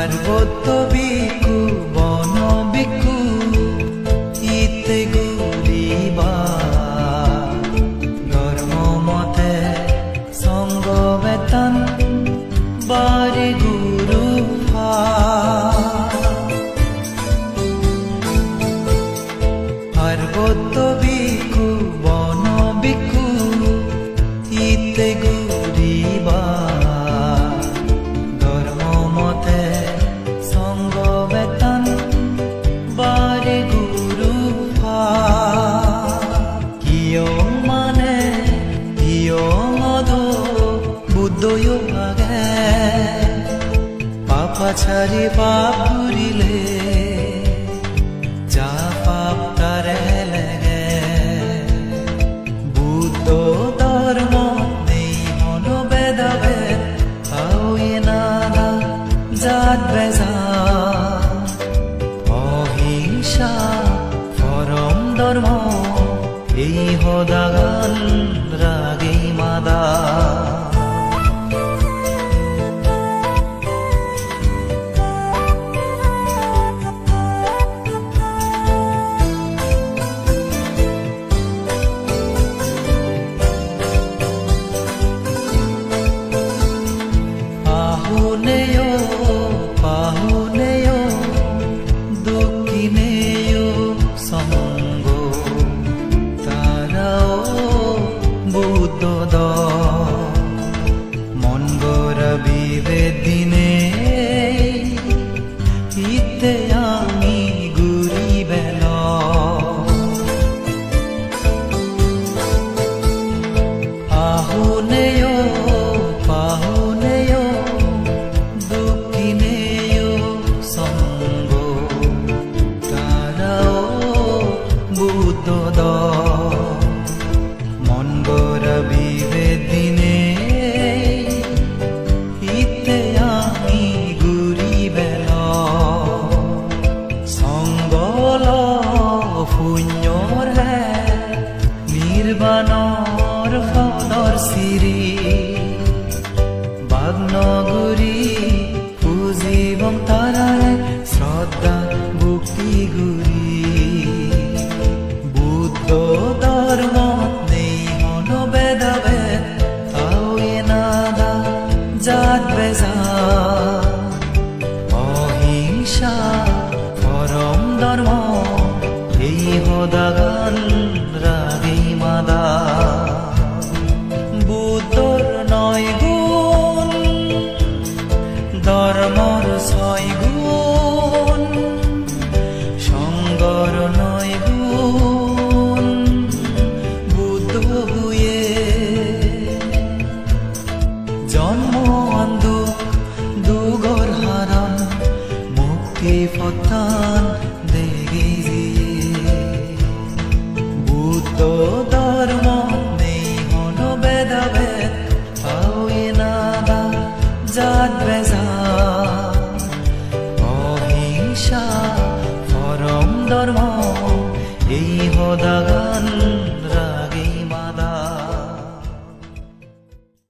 পার্বত্য বিকু বন বিকু ইতে ঘুরিবা ধর্ম মতে সঙ্গ বেতন বারে গুরু পার্বত্য বিকু বন বিকু ইতে ঘুরিবা ধর্ম মতে সঙ্গ বেতন বারে গুরু কিয় মানে কিয় মদ বুদ্ধয় ভাগে পাপা ছাড়ি পাপ ঘুরিলে যা পাপ তারে লাগে বুদ্ধ ধর্ম নেই মন বেদাবে খাওয়ে নানা জাত বেজা অহিংসা পরম ধর্ম এই হদাগান রাগেই মাদা পাহুনেয় দক্ষিণেয় সঙ্গ তারাও বুদ্ধ মন গোরা বিবেদিনে ইতে আমি গুরি বেল আহুনেয় পাহুনেয় দক্ষিণেয় সঙ্গ তারাও বুদ্ধ মন গোরা বিবেদিনে ইতে আমি গুরি বেল সঙ্গল শূন্যৰ হে নিৰ্বাণৰ ফলৰ চিৰি বাগ্নগুৰি পুজিবম তারারে শ্রদ্ধা ভক্তি গুরি বুদ্ধ ধর্ম নেই মন বেদাবে তাওয়ে নাদা জাত বেজা অহিংসা পরম ধর্ম এই হদাগান রাগেই মাদা বুদ্ধর নয় গুণ ধর্মর ছয় গুণ সঙ্গর নয় গুণ বুদ্ধ হুয়ে জন্ম দুঃখ দুগর হারান মুক্তি ফতান দেগে বুদ্ধ ধর্ম নেই মন বেদাবে পাওয়ে নাদা জাত বেজা অহিংসা পরম ধর্ম এই হদাগা